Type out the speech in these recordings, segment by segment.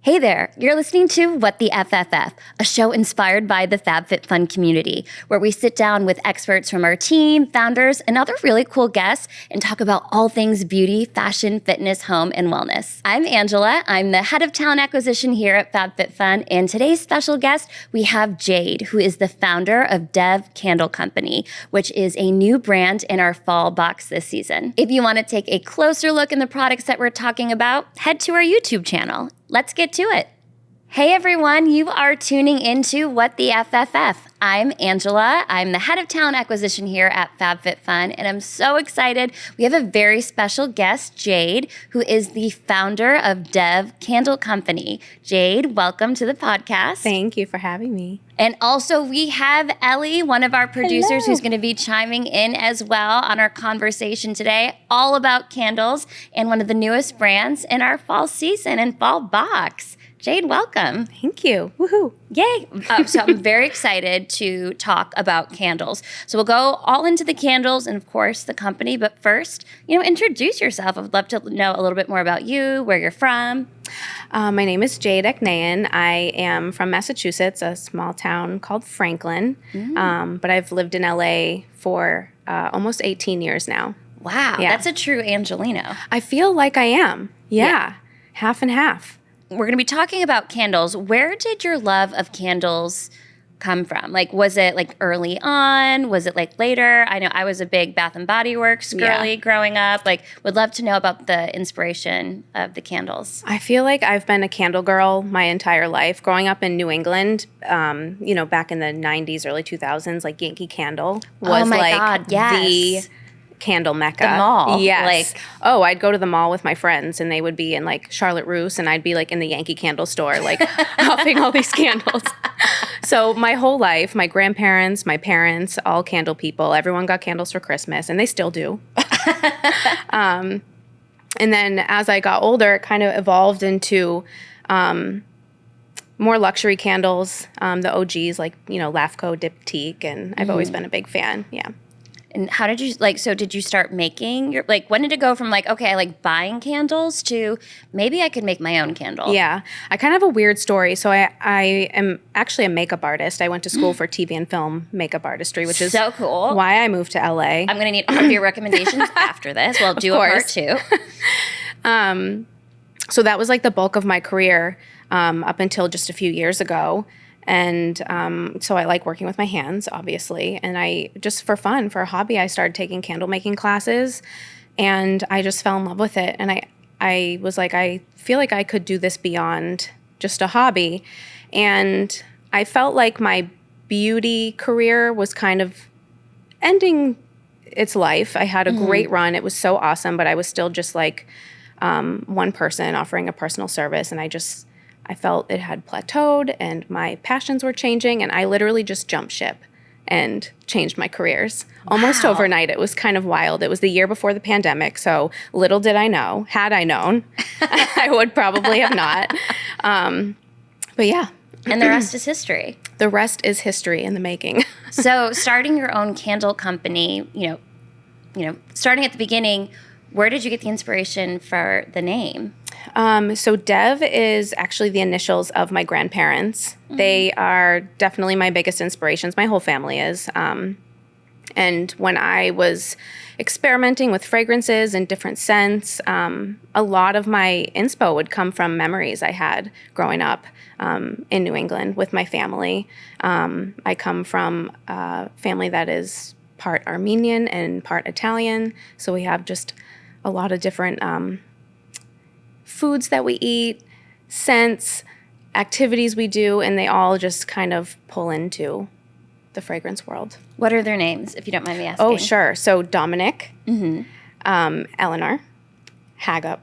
Hey there, you're listening to What the FFF, a show inspired by the FabFitFun Community, where we sit down with experts from our team, founders, and other really cool guests and talk about all things beauty, fashion, fitness, home, and wellness. I'm Angela. I'm the head of talent acquisition here at FabFitFun, and today's special guest, we have Jade, who is the founder of DEHV Candle Co, which is a new brand in our fall box this season. If you want to take a closer look in the products that we're talking about, head to our YouTube channel. Let's get to it. Hey everyone, you are tuning into What the FFF. I'm Angela. I'm the head of talent acquisition here at FabFitFun, and I'm so excited. We have a very special guest, Jade, who is the founder of DEHV Candle Co. Jade, welcome to the podcast. Thank you for having me. And also we have Ellie, one of our producers, Hello. who's going to be chiming in as well on our conversation today, all about candles and one of the newest brands in our fall season and fall box. Jade, welcome. Thank you. Woohoo. Yay. So I'm very excited to talk about candles. So we'll go all into the candles and, of course, the company. But first, introduce yourself. I would love to know a little bit more about you, where you're from. My name is Jade Eknaian. I am from Massachusetts, a small town called Franklin. But I've lived in LA for almost 18 years now. Wow. Yeah. That's a true Angelino. I feel like I am. Yeah. Half and half. We're going to be talking about candles. Where did your love of candles come from? Like, was it like early on? Was it like later? I know I was a big Bath and Body Works girly growing up. Like, would love to know about the inspiration of the candles. I feel like I've been a candle girl my entire life. Growing up in New England, back in the 90s, early 2000s, like Yankee Candle was the candle mecca. The mall. Yes. I'd go to the mall with my friends and they would be in like Charlotte Russe and I'd be like in the Yankee Candle store, like huffing all these candles. So my whole life, my grandparents, my parents, all candle people, everyone got candles for Christmas and they still do. And then as I got older, it kind of evolved into more luxury candles, the OGs like, LAFCO, Diptyque, and I've always been a big fan. Yeah. And how did you, did you start making when did it go from okay, I like buying candles to maybe I could make my own candle? Yeah. I kind of have a weird story. So I am actually a makeup artist. I went to school for TV and film makeup artistry, which is so cool. Why I moved to LA. I'm going to need all of your recommendations after this. We'll do a part two. So that was like the bulk of my career up until just a few years ago. And so I like working with my hands, obviously. And I just for fun, for a hobby, I started taking candle making classes and I just fell in love with it. And I was like, I feel like I could do this beyond just a hobby. And I felt like my beauty career was kind of ending its life. I had a great run. It was so awesome, but I was still just like one person offering a personal service. And I felt it had plateaued and my passions were changing and I literally just jumped ship and changed my careers almost overnight. It was kind of wild. It was the year before the pandemic, so little did I know. Had I known, I would probably have not. But yeah. And the rest is history. The rest is history in the making. So starting your own candle company, starting at the beginning, where did you get the inspiration for the name? So DEHV is actually the initials of my grandparents. They are definitely my biggest inspirations. My whole family is. And when I was experimenting with fragrances and different scents, a lot of my inspo would come from memories I had growing up in New England with my family. I come from a family that is part Armenian and part Italian. So we have just a lot of different foods that we eat, scents, activities we do, and they all just kind of pull into the fragrance world. What are their names, if you don't mind me asking? Oh, sure. So Dominic, Eleanor, Hagup,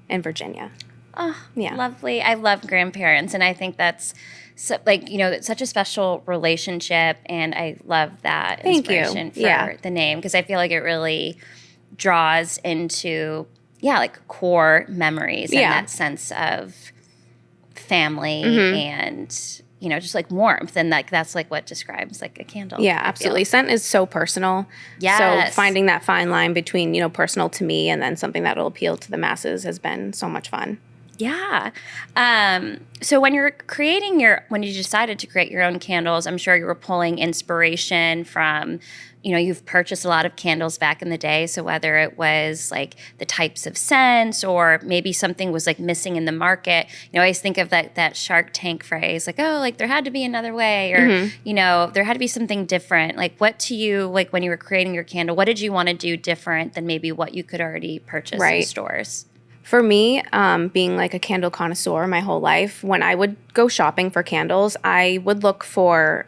and Virginia. Oh, yeah. Lovely. I love grandparents, and I think that's it's such a special relationship, and I love that inspiration for the name because I feel like it really draws into core memories and that sense of family and just like warmth, and that's like what describes like a candle. Yeah, absolutely. Scent is so personal. Yes. So finding that fine line between personal to me and then something that'll appeal to the masses has been so much fun. Yeah. So when when you decided to create your own candles, I'm sure you were pulling inspiration from, you've purchased a lot of candles back in the day. So whether it was like the types of scents or maybe something was like missing in the market, I always think of that Shark Tank phrase, like, oh, like there had to be another way, or, there had to be something different. Like what to you, like when you were creating your candle, what did you want to do different than maybe what you could already purchase in stores? For me, being like a candle connoisseur my whole life, when I would go shopping for candles, I would look for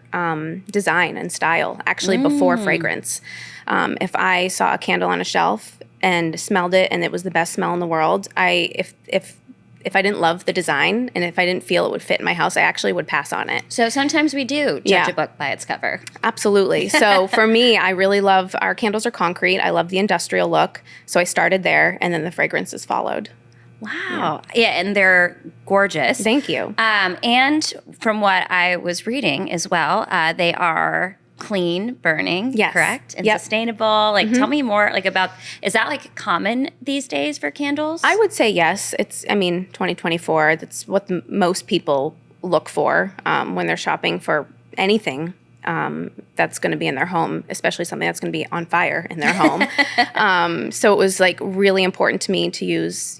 design and style, actually before fragrance. If I saw a candle on a shelf and smelled it and it was the best smell in the world, if I didn't love the design and if I didn't feel it would fit in my house, I actually would pass on it. So sometimes we do judge a book by its cover. Absolutely. So for me, I really love, our candles are concrete. I love the industrial look. So I started there and then the fragrances followed. Wow. Yeah, and they're gorgeous. Thank you. And from what I was reading as well, they are clean burning, correct? And sustainable. Like, tell me more about, is that like common these days for candles? I would say yes. 2024, that's what most people look for when they're shopping for anything that's going to be in their home, especially something that's going to be on fire in their home. So it was like really important to me to use,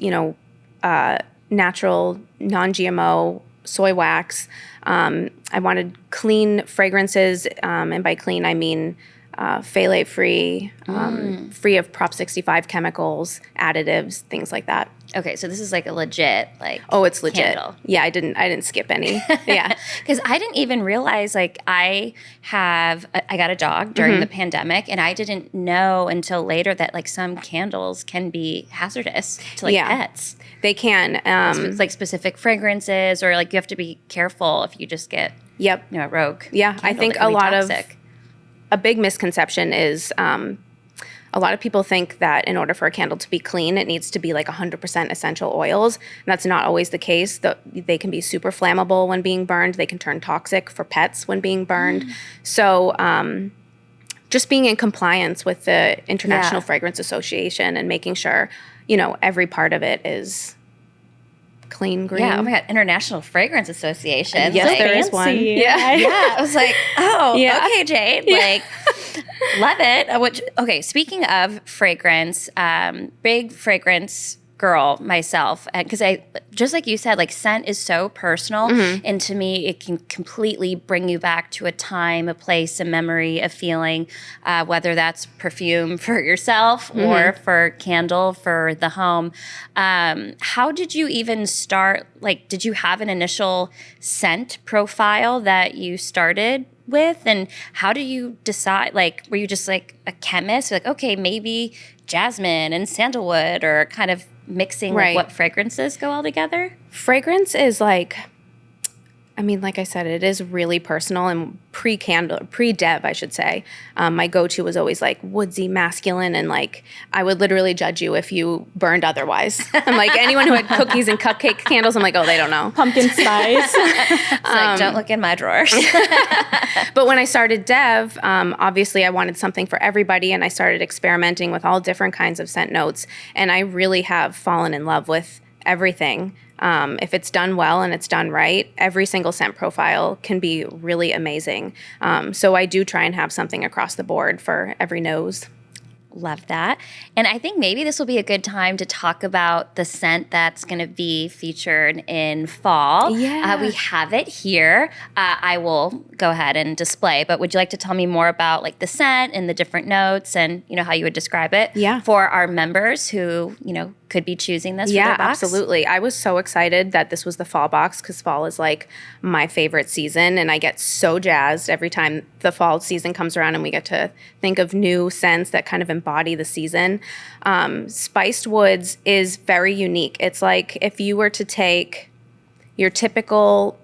natural, non-GMO soy wax. I wanted clean fragrances, and by clean I mean phthalate free, free of Prop 65 chemicals, additives, things like that. Okay, so this is like a legit it's legit. Candle. Yeah, I didn't skip any. Yeah. Because I didn't even realize I got a dog during the pandemic, and I didn't know until later that like some candles can be hazardous to pets. They can. It's like specific fragrances, or like you have to be careful if you just get a rogue. Yeah, I think a big misconception is a lot of people think that in order for a candle to be clean, it needs to be like 100% essential oils. And that's not always the case. They can be super flammable when being burned. They can turn toxic for pets when being burned. So just being in compliance with the International Fragrance Association and making sure, every part of it is clean green. Yeah, oh my God, International Fragrance Association. Yes, there is one. Yeah. I was like, okay, Jade. Love it. Speaking of fragrance, big fragrance girl myself, because I, just like you said, like scent is so personal, and to me it can completely bring you back to a time, a place, a memory, a feeling, whether that's perfume for yourself or for candle for the home. How did you even start? Like, did you have an initial scent profile that you started with, and how do you decide? Like, were you just like a chemist, like, okay, maybe jasmine and sandalwood, or kind of mixing like what fragrances go all together? Fragrance is like I said, it is really personal, and pre-dev, I should say. My go-to was always like woodsy, masculine, and like I would literally judge you if you burned otherwise. I'm like, anyone who had cookies and cupcake candles, I'm like, oh, they don't know. Pumpkin spice. It's like, don't look in my drawers. But when I started dev, obviously I wanted something for everybody, and I started experimenting with all different kinds of scent notes, and I really have fallen in love with everything. If it's done well and it's done right, every single scent profile can be really amazing. So I do try and have something across the board for every nose. Love that. And I think maybe this will be a good time to talk about the scent that's going to be featured in fall. Yeah. We have it here. I will go ahead and display, but would you like to tell me more about like the scent and the different notes and, how you would describe it for our members who, could be choosing this for their box? Yeah, absolutely. I was so excited that this was the fall box, because fall is like my favorite season, and I get so jazzed every time the fall season comes around and we get to think of new scents that kind of embody the season. Spiced Woods is very unique. It's like if you were to take your typical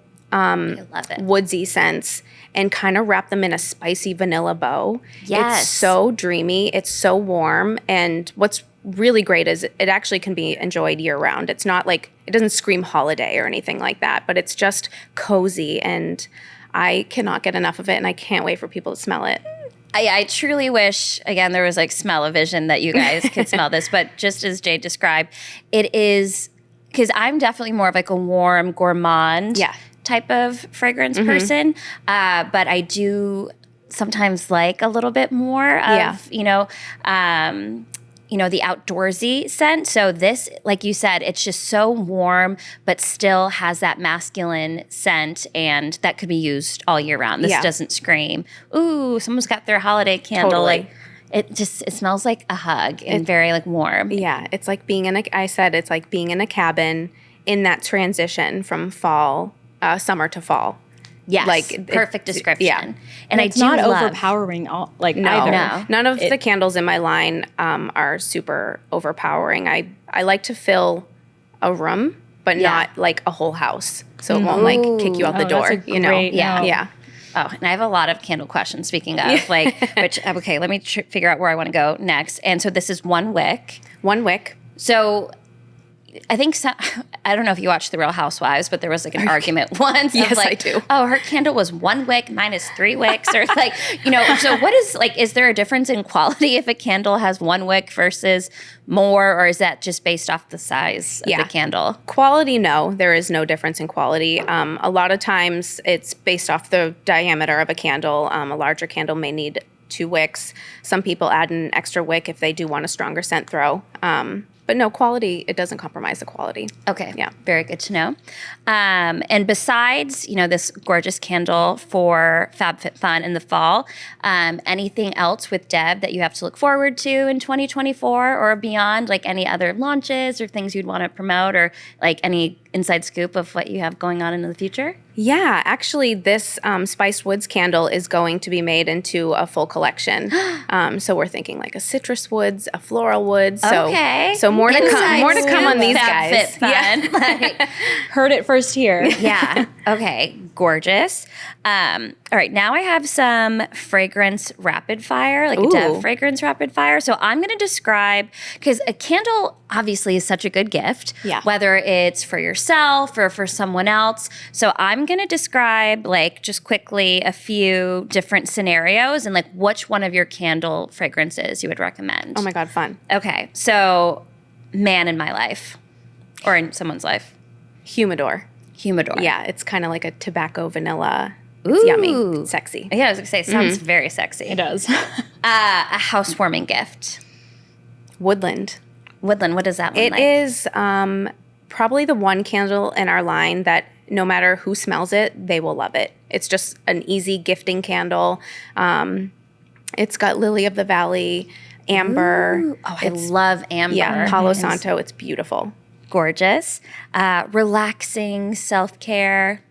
woodsy scents and kind of wrap them in a spicy vanilla bow. Yes. It's so dreamy. It's so warm. And what's really great is it actually can be enjoyed year round. It's not like, it doesn't scream holiday or anything like that, but it's just cozy, and I cannot get enough of it, and I can't wait for people to smell it. I truly wish, again, there was like smell-o-vision that you guys could smell this, but just as Jade described, it is because I'm definitely more of like a warm gourmand type of fragrance person. But I do sometimes like a little bit more of, the outdoorsy scent. So this, like you said, it's just so warm, but still has that masculine scent, and that could be used all year round. This doesn't scream, ooh, someone's got their holiday candle. Totally. Like it smells like a hug and very like warm. Yeah, it's like being it's like being in a cabin in that transition from summer to fall. Yes, like perfect description. Yeah. And it's not overpowering either. No. None of the candles in my line are super overpowering. I like to fill a room, but not like a whole house. So it won't like kick you out the door, Yeah. Oh, and I have a lot of candle questions, speaking of, okay, let me figure out where I want to go next. And so this is one wick. One wick. So I think I don't know if you watched The Real Housewives, but there was like an argument once. Yes, of like, I do. Oh, her candle was one wick, mine is 3 wicks, or like, so what is like, is there a difference in quality if a candle has 1 wick versus more, or is that just based off the size of the candle? Quality, no, there is no difference in quality. A lot of times it's based off the diameter of a candle. A larger candle may need 2 wicks. Some people add an extra wick if they do want a stronger scent throw. But no, quality, it doesn't compromise the quality. Okay. Yeah. Very good to know. And besides, this gorgeous candle for FabFitFun in the fall, anything else with Deb that you have to look forward to in 2024 or beyond? Like any other launches or things you'd want to promote, or like any inside scoop of what you have going on in the future? Yeah, actually, this Spiced Woods candle is going to be made into a full collection. So we're thinking like a citrus woods, a floral woods. So more to come on these guys. Yeah. Heard it first here. Yeah. Okay. Gorgeous. All right. Now I have some fragrance rapid fire, like a Deb fragrance rapid fire. So I'm going to describe, because a candle obviously is such a good gift, whether it's for yourself or for someone else. So I'm going to describe like just quickly a few different scenarios and like which one of your candle fragrances you would recommend. Oh my God, fun. Okay. So man in my life, or in someone's life. Humidor. Yeah, it's kind of like a tobacco vanilla. It's yummy. It's sexy. Yeah, I was going to say, it sounds very sexy. It does. A housewarming gift. Woodland. What does that one like? It is probably the one candle in our line that no matter who smells it, they will love it. It's just an easy gifting candle. It's got Lily of the Valley, amber. Ooh. Oh, I love amber. Yeah, Palo Santo. It's beautiful. Gorgeous. Relaxing self-care.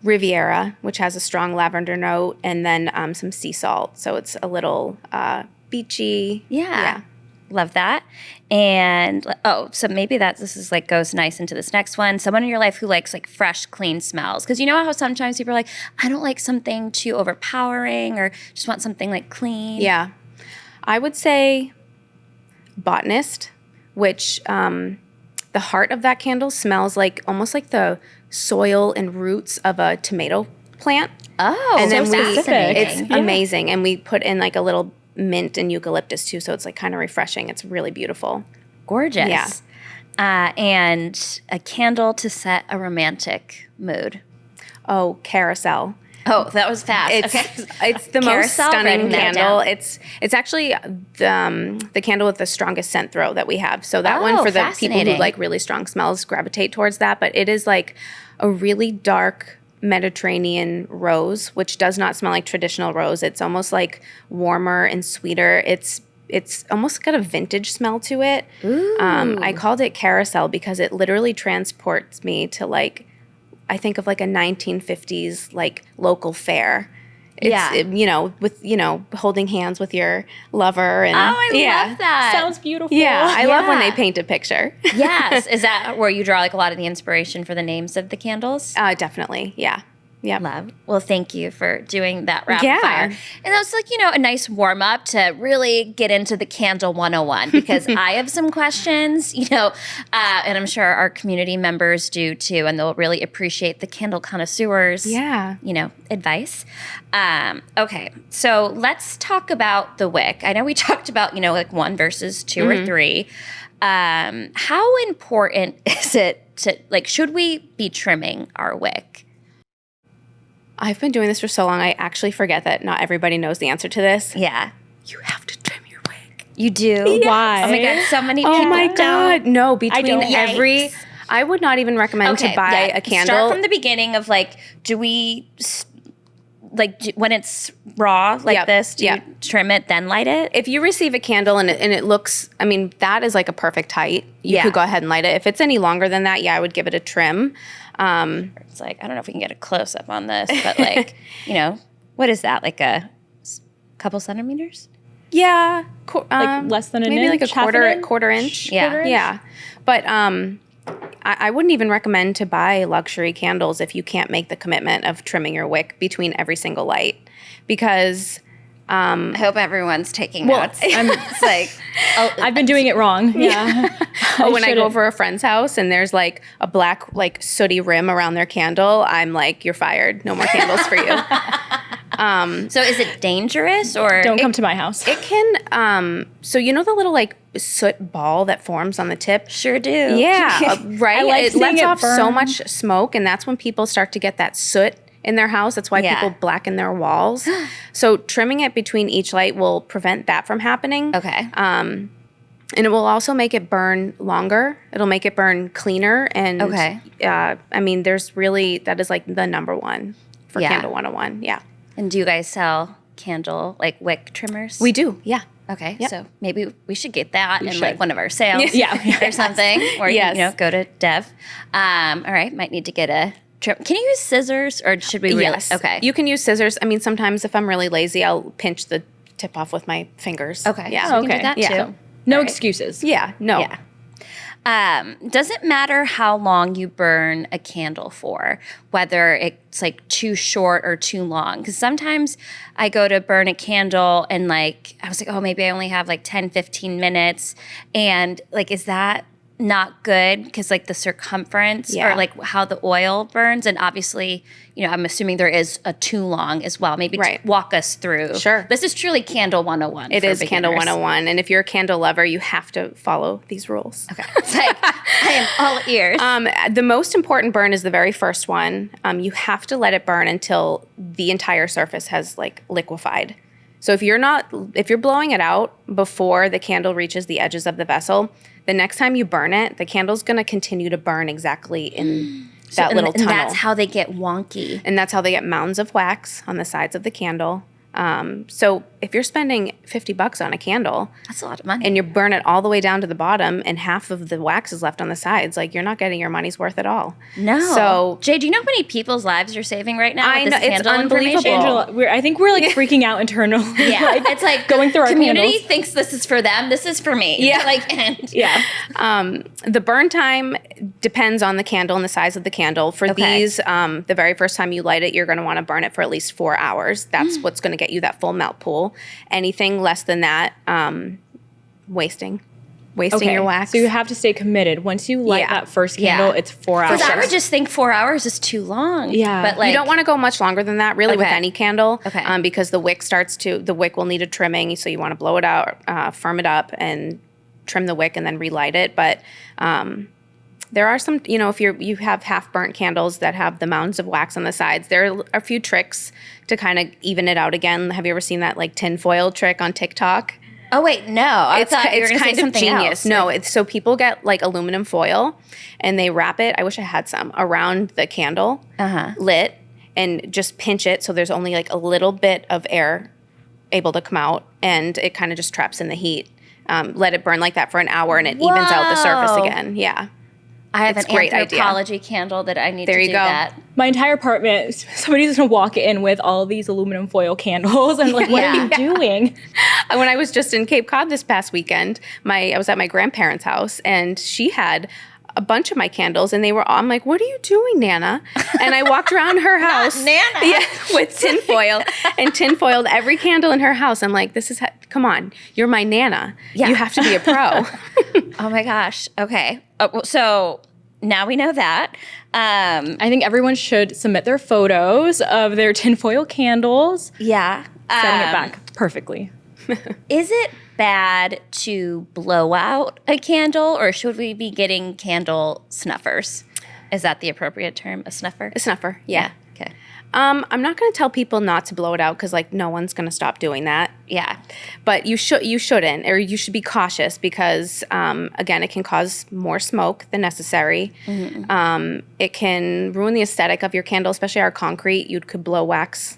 Riviera, which has a strong lavender note, and then some sea salt. So it's a little beachy. Yeah. Love that. And so maybe this is like goes nice into this next one. Someone in your life who likes like fresh, clean smells. Because you know how sometimes people are like, I don't like something too overpowering, or just want something like clean. Yeah. I would say Botanist, which the heart of that candle smells like almost like the soil and roots of a tomato plant. Oh, and then fascinating. It's amazing. And we put in like a little mint and eucalyptus too, so it's like kind of refreshing. It's really beautiful. Gorgeous. Yeah. And a candle to set a romantic mood. Oh, Carousel. Oh, that was fast. It's the most stunning candle. It's actually the candle with the strongest scent throw that we have. So that one for the people who like really strong smells gravitate towards that. But it is like a really dark Mediterranean rose, which does not smell like traditional rose. It's almost like warmer and sweeter. It's almost got a vintage smell to it. I called it Carousel because it literally transports me to like, I think of like a 1950s like local fair. With holding hands with your lover and love that. Sounds beautiful. Yeah, I love when they paint a picture. Yes, is that where you draw like a lot of the inspiration for the names of the candles? Definitely, yeah. Yep. Love. Well, thank you for doing that rapid fire. And that was like, a nice warm up to really get into the candle 101 because I have some questions, and I'm sure our community members do too, and they'll really appreciate the candle connoisseurs, advice. Okay, so let's talk about the wick. I know we talked about, like 1 versus 2 or 3. How important is it to, like, should we be trimming our wick? I've been doing this for so long, I actually forget that not everybody knows the answer to this. Yeah. You have to trim your wick. You do? Why? Oh my God, so many people Oh my don't. God. No, between don't. every... Yikes. I would not even recommend to buy a candle. Start from the beginning of, like, when it's raw like this, do you trim it, then light it? If you receive a candle and it looks, I mean, that is like a perfect height, you could go ahead and light it. If it's any longer than that, I would give it a trim. It's like, I don't know if we can get a close-up on this, but like, what is that? Like a couple centimeters? Yeah. Like less than an maybe inch? like a quarter inch. Yeah. Yeah. But I wouldn't even recommend to buy luxury candles if you can't make the commitment of trimming your wick between every single light, because I hope everyone's taking notes. It's like, I've been doing it wrong. Yeah. when I go over a friend's house and there's like a black, like sooty rim around their candle, I'm like, you're fired. No more candles for you. So is it dangerous or? Don't come to my house. It can, so you know the little like soot ball that forms on the tip? Sure do. Yeah, right? I like it seeing lets it off so burn. much smoke, and that's when people start to get that soot in their house. That's why people blacken their walls. So trimming it between each light will prevent that from happening. Okay. And it will also make it burn longer. It'll make it burn cleaner. And I mean, that is like the number one for Candle 101. Yeah. And do you guys sell candle, like wick trimmers? We do. Yeah. Okay, Yep. so maybe we should get that in should. like one of our sales or something. Or, go to Dev. All right, might need to get a trim. Can you use scissors or should we really? Yes. Okay. You can use scissors. I mean, sometimes if I'm really lazy, I'll pinch the tip off with my fingers. Okay. Yeah. So we can do that Yeah. too. No excuses. Yeah. No. Yeah. Does it matter how long you burn a candle for, whether it's like too short or too long? Because sometimes I go to burn a candle and like, I was like, oh, maybe I only have like 10, 15 minutes. And like, is that not good? Because like the circumference or like how the oil burns. And obviously, I'm assuming there is a too long as well. Maybe walk us through. Sure. This is truly Candle 101. It is beginners. Candle 101. And if you're a candle lover, you have to follow these rules. Okay. It's like, I am all ears. The most important burn is the very first one. You have to let it burn until the entire surface has like liquefied. So if you're blowing it out before the candle reaches the edges of the vessel, the next time you burn it, the candle's going to continue to burn exactly in that little tunnel. And that's how they get wonky. And that's how they get mounds of wax on the sides of the candle. So if you're spending $50 on a candle, That's a lot of money. and you burn it all the way down to the bottom and half of the wax is left on the sides, like you're not getting your money's worth at all. No. So Jay, do you know how many people's lives you're saving right now? I with this know, it's candle unbelievable. information? Angela, I think we're like freaking out internally. Yeah, it's like going through our community candles. thinks this is for them. This is for me. Yeah. And the burn time depends on the candle and the size of the candle. For these, the very first time you light it, you're going to want to burn it for at least 4 hours. That's what's going to get you that full melt pool. Anything less than that, wasting your wax. So you have to stay committed. Once you light that first candle, it's 4 hours. because I would just think 4 hours is too long. Yeah. but like you don't want to go much longer than that, really, with any candle. Okay. Because the wick will need a trimming, so you want to blow it out, firm it up, and trim the wick, and then relight it. But there are some, if you have half burnt candles that have the mounds of wax on the sides, there are a few tricks to kind of even it out again. Have you ever seen that like tinfoil trick on TikTok? Oh wait, no. I thought you were going to say something genius. else. No, it's so people get like aluminum foil and they wrap it. I wish I had some around the candle lit and just pinch it so there's only like a little bit of air able to come out, and it kind of just traps in the heat. Let it burn like that for an hour, and it evens out the surface again. Yeah. I have It's an great idea. anthropology candle that I need There to you do go. that. My entire apartment, somebody's going to walk in with all these aluminum foil candles. I'm like, what are you doing? When I was just in Cape Cod this past weekend, I was at my grandparents' house, and she had a bunch of my candles, and I'm like, what are you doing, Nana? And I walked around her house Nana. with tinfoil and tinfoiled every candle in her house. I'm like, come on, you're my Nana. Yeah. You have to be a pro. Oh my gosh. Okay. So now we know that. I think everyone should submit their photos of their tinfoil candles, Yeah. setting it back perfectly. Is it bad to blow out a candle, or should we be getting candle snuffers? Is that the appropriate term, a snuffer? A snuffer, yeah. Okay. I'm not going to tell people not to blow it out because, like, no one's going to stop doing that. Yeah. But you shouldn't, or you should be cautious because, again, it can cause more smoke than necessary. Mm-hmm. It can ruin the aesthetic of your candle, especially our concrete. You could blow wax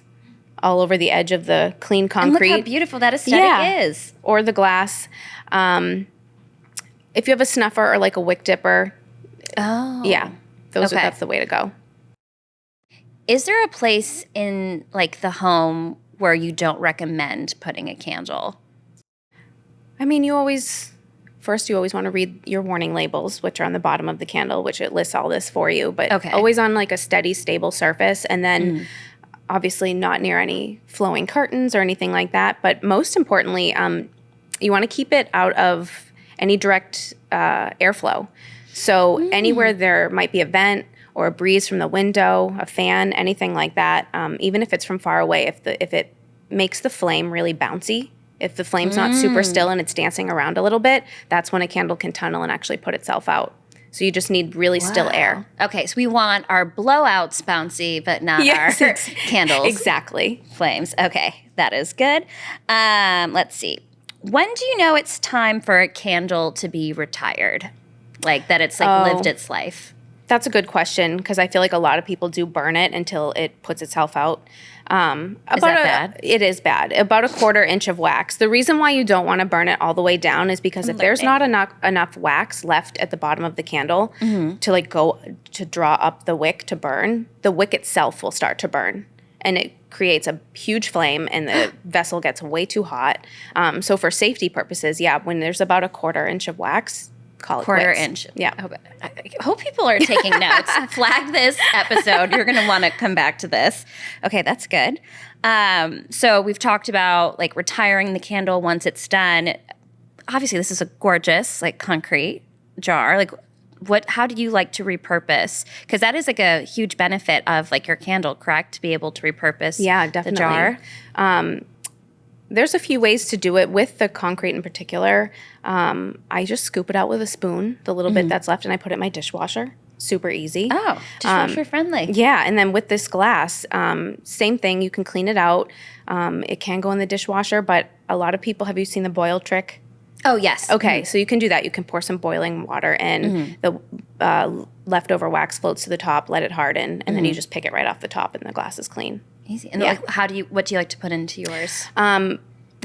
all over the edge of the clean concrete. And look how beautiful that aesthetic is. Or the glass. If you have a snuffer or like a wick dipper, that's the way to go. Is there a place in like the home where you don't recommend putting a candle? I mean, you always want to read your warning labels, which are on the bottom of the candle, which it lists all this for you, but always on like a steady, stable surface. And then obviously not near any flowing curtains or anything like that. But most importantly, you want to keep it out of any direct airflow. So anywhere there might be a vent or a breeze from the window, a fan, anything like that, even if it's from far away, if it makes the flame really bouncy, if the flame's not super still and it's dancing around a little bit, that's when a candle can tunnel and actually put itself out. So you just need really still air. Okay, so we want our blowouts bouncy, but not our candles. Exactly. Flames. Okay, that is good. Let's see. When do you know it's time for a candle to be retired? Like that it's like lived its life? That's a good question because I feel like a lot of people do burn it until it puts itself out. Is that bad? It is bad. About a 1/4 inch of wax. The reason why you don't want to burn it all the way down is because if there's not enough wax left at the bottom of the candle to like go to draw up the wick to burn, the wick itself will start to burn. And it creates a huge flame and the vessel gets way too hot. So for safety purposes, when there's about a 1/4 inch of wax, call it 1/4 quits. inch. Yeah. I hope people are taking notes. Flag this episode. You're going to want to come back to this. Okay, that's good. So we've talked about like retiring the candle once it's done. Obviously, this is a gorgeous like concrete jar. Like, how do you like to repurpose? Because that is like a huge benefit of like your candle, correct? To be able to repurpose the jar. There's a few ways to do it with the concrete in particular. I just scoop it out with a spoon, the little bit that's left, and I put it in my dishwasher. Super easy. Oh, dishwasher friendly. Yeah, and then with this glass, same thing. You can clean it out. It can go in the dishwasher, but a lot of people, have you seen the boil trick? Oh, yes. Okay, so you can do that. You can pour some boiling water in. The leftover wax floats to the top, let it harden, and then you just pick it right off the top, and the glass is clean. Easy. And like, what do you like to put into yours?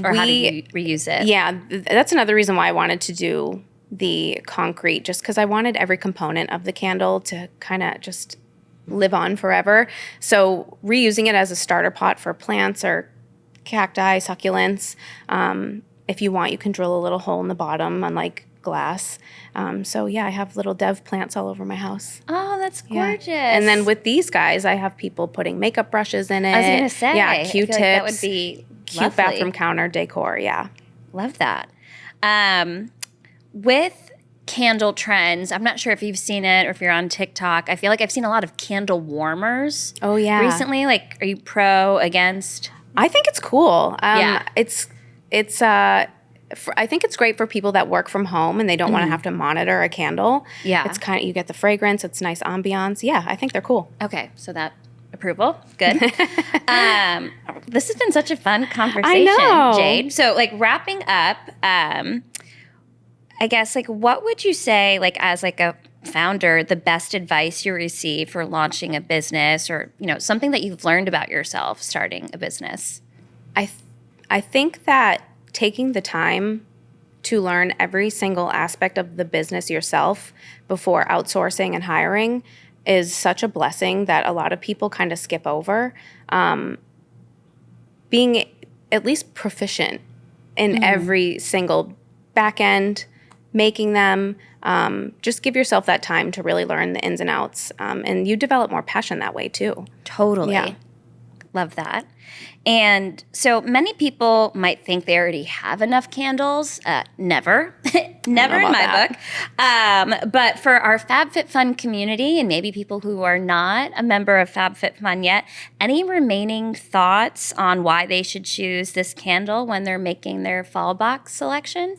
Or how do you reuse it? Yeah, that's another reason why I wanted to do the concrete, just because I wanted every component of the candle to kind of just live on forever. So reusing it as a starter pot for plants or cacti, succulents. If you want, you can drill a little hole in the bottom, unlike glass. I have little dev plants all over my house. Oh, that's gorgeous. Yeah. And then with these guys, I have people putting makeup brushes in it. I was going to say. Yeah, Q-tips. I feel like that would be cute lovely. bathroom counter decor, yeah. Love that. With candle trends, I'm not sure if you've seen it or if you're on TikTok. I feel like I've seen a lot of candle warmers. Oh, yeah. Recently. Like, are you pro, against? I think it's cool. I think it's great for people that work from home and they don't want to have to monitor a candle. Yeah. It's kind of, you get the fragrance, it's nice ambiance. Yeah, I think they're cool. Okay, so that approval. Good. This has been such a fun conversation, I know. Jade. So like wrapping up, I guess like what would you say like as like a founder, the best advice you receive for launching a business or, something that you've learned about yourself starting a business? I think that taking the time to learn every single aspect of the business yourself before outsourcing and hiring is such a blessing that a lot of people kind of skip over. Being at least proficient in every single back end, making them, just give yourself that time to really learn the ins and outs. And you develop more passion that way too. Totally. Yeah. Love that. And so many people might think they already have enough candles. Never. Never in my book. But for our FabFitFun community and maybe people who are not a member of FabFitFun yet, any remaining thoughts on why they should choose this candle when they're making their fall box selection?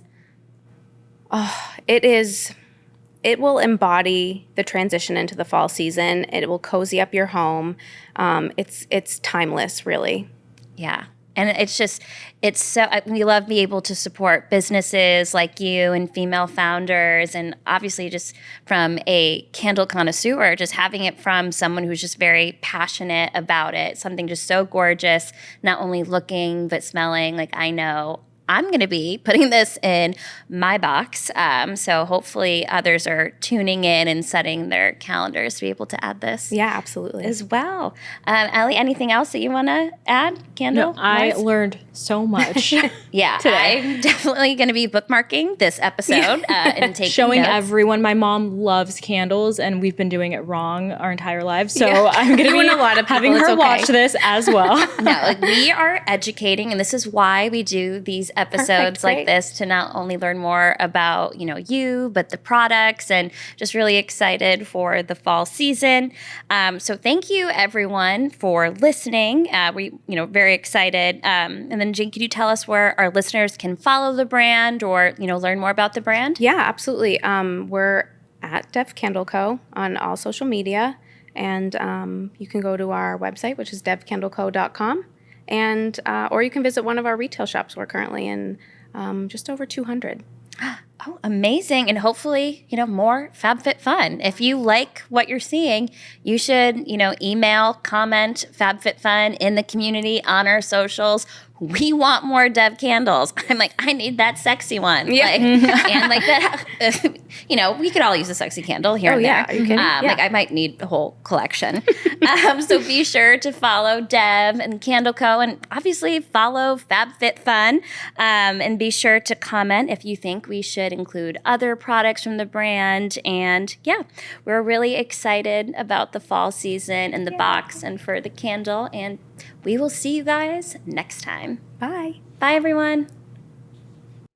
It will embody the transition into the fall season. It will cozy up your home. It's timeless, really. Yeah. And it's so, we love being able to support businesses like you and female founders. And obviously just from a candle connoisseur, just having it from someone who's just very passionate about it, something just so gorgeous, not only looking, but smelling. Like, I know I'm going to be putting this in my box. So hopefully others are tuning in and setting their calendars to be able to add this. Yeah, absolutely. As well. Ellie, anything else that you want to add? Candle? No, I learned so much. Yeah, today. I'm definitely going to be bookmarking this episode and taking showing notes. everyone. My mom loves candles, and we've been doing it wrong our entire lives. So I'm going to be a lot of people, having her watch this as well. No, like we are educating, and this is why we do these episodes like this, to not only learn more about, you, but the products, and just really excited for the fall season. So thank you everyone for listening. We, very excited. And then Jane, could you tell us where our listeners can follow the brand or, learn more about the brand? Yeah, absolutely. We're at DEHV Candle Co on all social media. And you can go to our website, which is devcandleco.com. And or you can visit one of our retail shops. We're currently in just over 200. Oh, amazing. And hopefully, more FabFitFun. If you like what you're seeing, you should, email, comment FabFitFun in the community on our socials. We want more Dev candles. I'm like, I need that sexy one. Yeah. And like that, we could all use a sexy candle here and there. You can. Like I might need a whole collection. So be sure to follow Dev and Candle Co. and obviously follow FabFitFun. And be sure to comment if you think we should include other products from the brand. And yeah, we're really excited about the fall season and the box and for the candle. And we will see you guys next time. Bye. Bye, everyone.